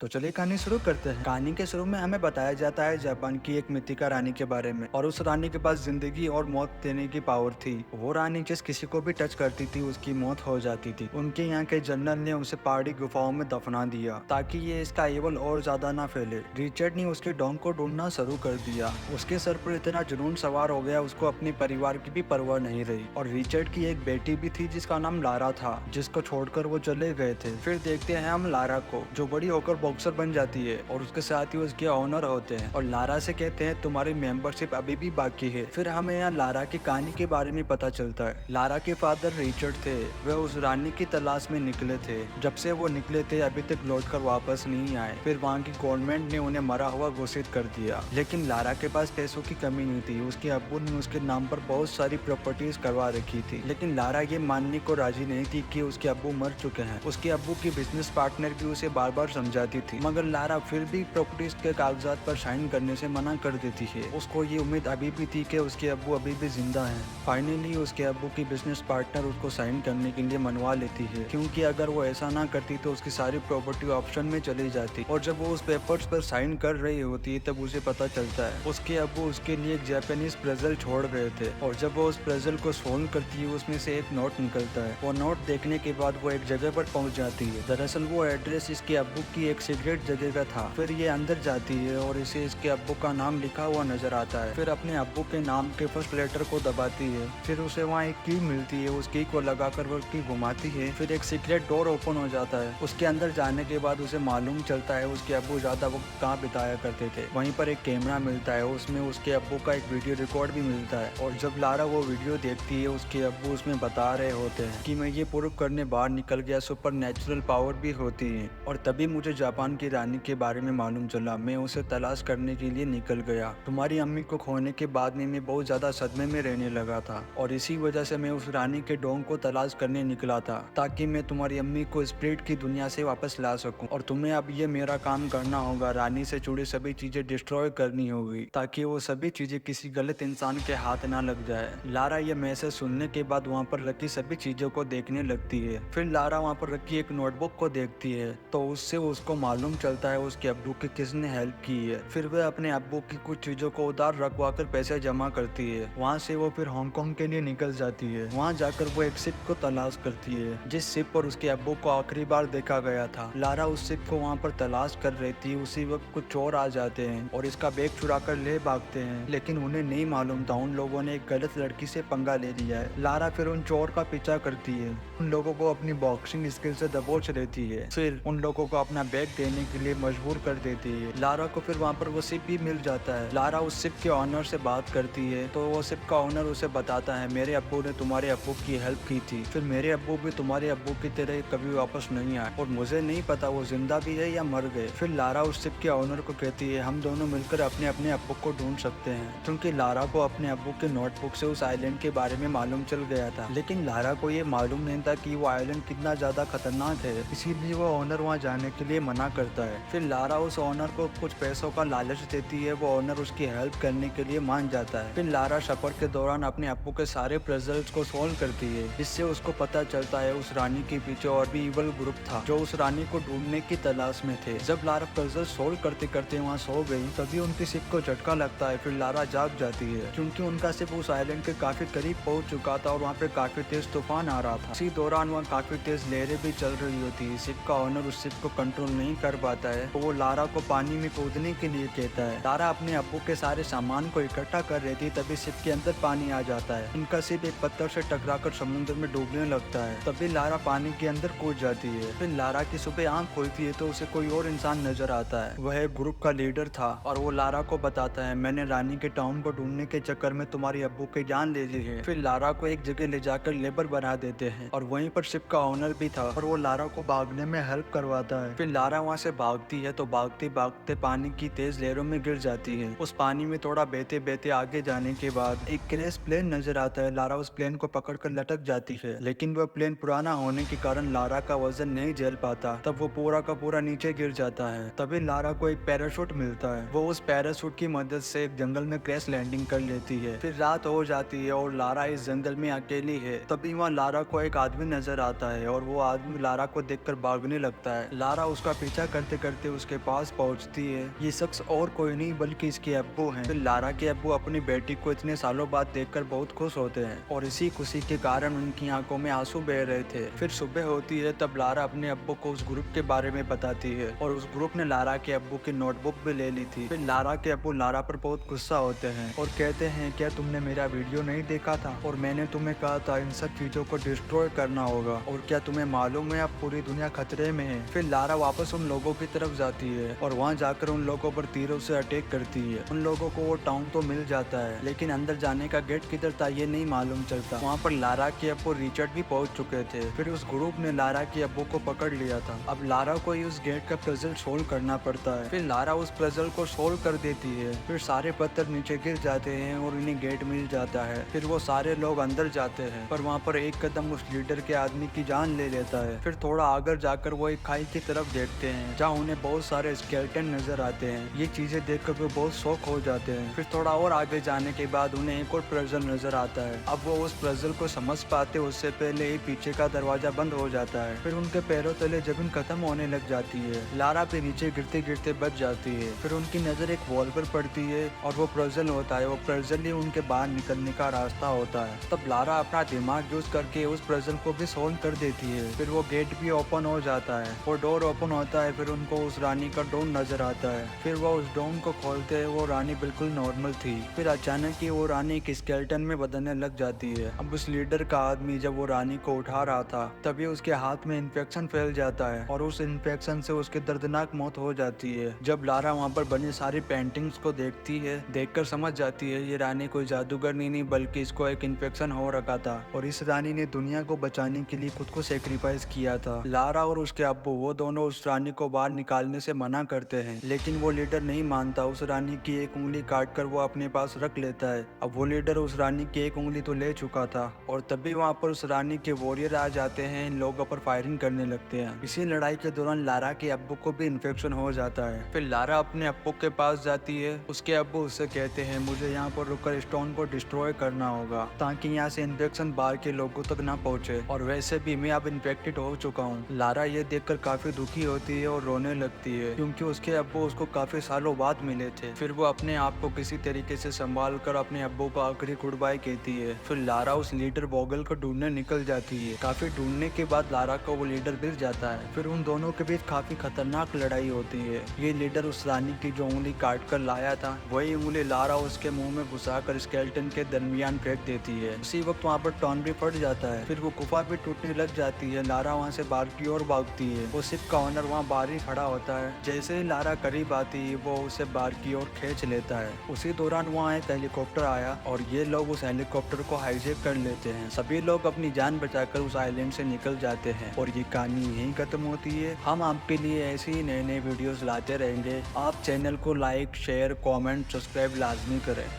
तो चलिए कहानी शुरू करते हैं। कहानी के शुरू में हमें बताया जाता है जापान की एक मिथिका रानी के बारे में। और उस रानी के पास जिंदगी और मौत देने की पावर थी। वो रानी जिस किसी को भी टच करती थी उसकी मौत हो जाती थी। उनके यहाँ के जनरल ने उसे पहाड़ी गुफाओं में दफना दिया ताकि ये इसका एवल और ज्यादा ना फैले। रिचर्ड ने उसके डोंग को ढूंढना शुरू कर दिया। उसके सर पर इतना जुनून सवार हो गया उसको अपने परिवार की भी परवाह नहीं रही। और रिचर्ड की एक बेटी भी थी जिसका नाम लारा था, जिसको छोड़कर वो चले गए थे। फिर देखते हैं हम लारा को, जो बड़ी होकर बॉक्सर बन जाती है और उसके साथ ही उसके ऑनर होते हैं और लारा से कहते हैं तुम्हारी मेंबरशिप अभी भी बाकी है। फिर हमें यहाँ लारा की कहानी के बारे में पता चलता है। लारा के फादर रिचर्ड थे, वे उस रानी की तलाश में निकले थे। जब से वो निकले थे अभी तक लौटकर वापस नहीं आए। फिर वहाँ की गवर्नमेंट ने उन्हें मरा हुआ घोषित कर दिया। लेकिन लारा के पास पैसों की कमी नहीं थी। उसके अब्बू ने उसके नाम पर बहुत सारी प्रॉपर्टीज करवा रखी थी। लेकिन लारा ये मानने को राजी नहीं थी कि उसके अब्बू मर चुके हैं। उसके अब्बू की बिजनेस पार्टनर भी उसे बार बार समझाती थी, मगर लारा फिर भी प्रॉपर्टीज के कागजात पर साइन करने से मना कर देती है। उसको ये उम्मीद अभी भी थी कि उसके अब्बू अभी भी जिंदा हैं। फाइनली उसके अब्बू की बिजनेस पार्टनर उसको साइन करने के लिए मनवा लेती है, क्योंकि अगर वो ऐसा ना करती तो उसकी सारी प्रॉपर्टी ऑप्शन में चली जाती। और जब वो उस पेपर्स पर साइन कर रही होती है तब उसे पता चलता है उसके अब्बू उसके लिए एक जापानीज प्रेजल छोड़ गए थे। और जब वो उस प्रेजल को सोल्व करती है उसमें से एक नोट निकलता है। वो नोट देखने के बाद वो एक जगह पर पहुंच जाती है। दरअसल वो एड्रेस इसके अब्बू की एक सीक्रेट जगह का था। फिर ये अंदर जाती है और इसे इसके अब्बू का नाम लिखा हुआ नजर आता है। फिर अपने अब्बू के नाम के फर्स्ट लेटर को दबाती है। फिर उसे वहाँ एक की मिलती है। उस की को लगाकर वो की घुमाती है। फिर एक सीक्रेट डोर ओपन हो जाता है। उसके अंदर जाने के बाद उसे मालूम चलता है उसके अब्बू ज्यादा वक्त कहाँ बिताया करते थे। वहीं पर एक कैमरा मिलता है, उसमें उसके अब्बू का एक वीडियो रिकॉर्ड भी मिलता है। और जब लारा वो वीडियो देखती है उसके अब्बू उसमें बता रहे होते हैं कि मैं ये प्रूव करने बाहर निकल गया सुपर नेचुरल पावर भी होती है। और तभी मुझे जापान की रानी के बारे में मालूम चला। मैं उसे तलाश करने के लिए निकल गया। तुम्हारी अम्मी को खोने के बाद में मैं बहुत ज्यादा सदमे में रहने लगा था और इसी वजह से मैं उस रानी के डोंग को तलाश करने निकला था ताकि मैं तुम्हारी अम्मी को स्पिरिट की दुनिया से वापस ला सकूं। और तुम्हें अब ये मेरा काम करना होगा, रानी से जुड़ी सभी चीजें डिस्ट्रॉय करनी होगी ताकि वो सभी चीजें किसी गलत इंसान के हाथ ना लग जाए। लारा ये मैसेज सुनने के बाद वहाँ पर रखी सभी चीजों को देखने लगती है। फिर लारा वहाँ पर रखी एक नोटबुक को देखती है तो उससे उसको मालूम चलता है उसके अब्बू की किसने हेल्प की है। फिर वह अपने अब्बू की कुछ चीजों को उधार रखवा कर पैसे जमा करती है। वहाँ से वो फिर हांगकांग के लिए निकल जाती है। वहाँ जाकर वो एक शिप को तलाश करती है जिस शिप पर उसके अब्बू को आखिरी बार देखा गया था। लारा उस शिप को वहाँ पर तलाश कर रही थी। उसी वक्त कुछ चोर आ जाते हैं और इसका बैग चुरा कर ले भागते हैं। लेकिन उन्हें नहीं मालूम था उन लोगों ने एक गलत लड़की से पंगा ले लिया है। लारा फिर उन चोर का पीछा करती है, उन लोगों को अपनी बॉक्सिंग स्किल से दबोच लेती है। फिर उन लोगों को अपना बैग देने के लिए मजबूर कर देती है। लारा को फिर वहाँ पर वो शिप भी मिल जाता है। लारा उस शिप के ऑनर से बात करती है तो वो शिप का ऑनर उसे बताता है मेरे अब्बू ने तुम्हारे अब्बू की हेल्प की थी। फिर मेरे अब्बू भी तुम्हारे अब्बू की तरह कभी वापस नहीं आए और मुझे नहीं पता वो जिंदा भी है या मर गए। फिर लारा उस शिप के ऑनर को कहती है हम दोनों मिलकर अपने अपने अब्बू को ढूंढ सकते हैं, क्योंकि लारा को अपने अब्बू के नोटबुक से उस आइलैंड के बारे में मालूम चल गया था। लेकिन लारा को ये मालूम नहीं था कि वो आइलैंड कितना ज्यादा खतरनाक है, इसीलिए वो ऑनर वहाँ जाने के लिए मना करता है। फिर लारा उस ऑनर को कुछ पैसों का लालच देती है। वो ऑनर उसकी हेल्प करने के लिए मान जाता है। फिर लारा सफर के दौरान अपने अब्बू के सारे पजल्स को सोल्व करती है, जिससे उसको पता चलता है उस रानी के पीछे और भी इवल ग्रुप था जो उस रानी को ढूंढने की तलाश में थे। जब लारा पजल सोल्व करते करते वहाँ सो गई तभी उनकी शिप को झटका लगता है। फिर लारा जाग जाती है क्योंकि उनका शिप उस आइलैंड के काफी करीब पहुंच चुका था और वहाँ पे काफी तेज तूफान आ रहा था। इसी दौरान वहाँ काफी तेज लहरें भी चल रही होती है। शिप का ऑनर उस शिप को कंट्रोल नहीं कर पाता है तो वो लारा को पानी में कूदने के लिए कहता है। लारा अपने अब्बू के सारे सामान को इकट्ठा कर रही थी तभी शिप के अंदर पानी आ जाता है। इनका शिप एक पत्थर से टकराकर समुद्र में डूबने लगता है। तभी लारा पानी के अंदर कूद जाती है। फिर लारा की सुबह आंख खुलती है तो उसे कोई और इंसान नजर आता है। वह एक ग्रुप का लीडर था और वो लारा को बताता है मैंने रानी के टाउन को ढूंढने के चक्कर में तुम्हारी अब्बू की जान ले ली है। फिर लारा को एक जगह ले जाकर लेबर बना देते हैं और वहीं पर शिप का ऑनर भी था और वो लारा को भागने में हेल्प करवाता है। फिर लारा वहाँ से भागती है तो भागते भागते पानी की तेज लहरों में गिर जाती है। उस पानी में थोड़ा बहते बहते आगे जाने के बाद एक क्रैश प्लेन नजर आता है। लारा उस प्लेन को पकड़कर लटक जाती है, लेकिन वह प्लेन पुराना होने के कारण लारा का वजन नहीं झेल पाता। तब वो पूरा का पूरा नीचे गिर जाता है। तभी लारा को एक पैराशूट मिलता है। वो उस पैराशूट की मदद से एक जंगल में क्रैश लैंडिंग कर लेती है। फिर रात हो जाती है और लारा इस जंगल में अकेली है। तभी वहाँ लारा को एक आदमी नजर आता है और वो आदमी लारा को देखकर भागने लगता है। लारा उसका पीछा करते करते उसके पास पहुंचती है। ये शख्स और कोई नहीं बल्कि इसके अब्बू हैं। फिर लारा के अब्बू अपनी बेटी को इतने सालों बाद देखकर बहुत खुश होते हैं और इसी खुशी के कारण उनकी आंखों में आंसू बह रहे थे। फिर सुबह होती है तब लारा अपने अब्बू को उस ग्रुप के बारे में बताती है और उस ग्रुप ने लारा के अब्बू की नोटबुक भी ले ली थी। फिर लारा के अब्बू लारा पर बहुत गुस्सा होते हैं और कहते हैं क्या तुमने मेरा वीडियो नहीं देखा था और मैंने तुम्हें कहा था इन सब चीजों को डिस्ट्रॉय करना होगा और क्या तुम्हें मालूम है अब पूरी दुनिया खतरे में है। फिर लारा वापस उन लोगों की तरफ जाती है और वहाँ जाकर उन लोगों पर तीरों से अटैक करती है। उन लोगों को वो टाउन तो मिल जाता है लेकिन अंदर जाने का गेट किधर था ये नहीं मालूम चलता। वहाँ पर लारा के अब्बू रिचर्ड भी पहुँच चुके थे। फिर उस ग्रुप ने लारा के अब्बू को पकड़ लिया था। अब लारा को ही उस गेट का पजल सोल्व करना पड़ता है। फिर लारा उस पजल को सोल्व कर देती है। फिर सारे पत्थर नीचे गिर जाते हैं और इन्हें गेट मिल जाता है। फिर वो सारे लोग अंदर जाते हैं पर वहाँ पर एक कदम उस लीडर के आदमी की जान ले लेता है। फिर थोड़ा आगे जाकर वो एक खाई की तरफ देखते हैं जहाँ उन्हें बहुत सारे स्केलेटन नजर आते हैं। ये चीजें देखकर वो बहुत शौक हो जाते हैं। फिर थोड़ा और आगे जाने के बाद उन्हें एक और पजल नजर आता है। अब वो उस पजल को समझ पाते उससे पहले ही पीछे का दरवाजा बंद हो जाता है। फिर उनके पैरों तले जमीन खत्म होने लग जाती है। लारा पे नीचे गिरते गिरते बच जाती है। फिर उनकी नजर एक वॉल पर पड़ती है और वो पजल होता है। वो पजल ही उनके बाहर निकलने का रास्ता होता है। तब लारा अपना दिमाग यूज करके उस पजल को भी सोल्व कर देती है। फिर वो गेट भी ओपन हो जाता है। वो डोर ओपन होता है। फिर उनको उस रानी का डोन नजर आता है। फिर वो उस डोन को खोलते हैं। वो रानी बिल्कुल नॉर्मल थी। फिर अचानक ही वो रानी एक स्केलेटन में बदलने लग जाती है। अब उस लीडर का आदमी जब वो रानी को उठा रहा था तभी उसके हाथ में इन्फेक्शन फैल जाता है और उस इन्फेक्शन से उसकी दर्दनाक मौत हो जाती है। जब लारा वहाँ पर बनी सारी पेंटिंग्स को देखती है देखकर समझ जाती है ये रानी कोई जादूगर नहीं बल्कि इसको एक इन्फेक्शन हो रखा था और इस रानी ने दुनिया को बचाने के लिए खुद को सेक्रीफाइस किया था। लारा और उसके अब्बू वो दोनों उस रानी को बाहर निकालने से मना करते हैं लेकिन वो लीडर नहीं मानता। उस रानी की एक उंगली काट कर वो अपने पास रख लेता है। अब वो लीडर उस रानी की एक उंगली तो ले चुका था और तभी वहाँ पर उस रानी के वॉरियर आ जाते हैं। इन लोगों पर फायरिंग करने लगते हैं। इसी लड़ाई के दौरान लारा के अब्बू को भी इन्फेक्शन हो जाता है। फिर लारा अपने अब्बू के पास जाती है। उसके अब्बू उससे कहते हैं मुझे यहाँ पर रुककर स्टोन को डिस्ट्रॉय करना होगा ताकि यहाँ से इन्फेक्शन बाहर के लोगों तक ना पहुँचे और वैसे भी मैं अब इन्फेक्टेड हो चुका हूँ। लारा ये देखकर काफी दुखी होती है और रोने लगती है क्योंकि उसके अब्बू उसको काफी सालों बाद मिले थे। फिर वो अपने आप को किसी तरीके से संभाल कर अपने अब्बू को आखिरी गुड बाय कहती है। फिर लारा उस लीडर वोगल को ढूंढने निकल जाती है। काफी ढूंढने के बाद लारा को वो लीडर मिल जाता है। फिर उन दोनों के बीच काफी खतरनाक लड़ाई होती है। ये लीडर उस रानी की जो उंगली काट कर लाया था वही उंगली लारा उसके मुंह में घुसाकर स्केलेटन के दरमियान फेंक देती है। उसी वक्त वहाँ पर टॉन भी फट जाता है। फिर वो गुफा भी टूटने लग जाती है। लारा वहाँ से बाहर की ओर भागती है। वो शिप का ऑनर वहाँ बाहर ही खड़ा होता है। जैसे ही लारा करीब आती है वो उसे बाहर की ओर खींच लेता है। उसी दौरान वहाँ एक हेलीकॉप्टर आया और ये लोग उस हेलीकॉप्टर को हाईजैक कर लेते हैं। सभी लोग अपनी जान बचाकर उस आइलैंड से निकल जाते हैं और ये कहानी यहीं खत्म होती है। हम आपके लिए ऐसे ही नए नए वीडियोस लाते रहेंगे। आप चैनल को लाइक शेयर कमेंट सब्सक्राइब लाजमी करें।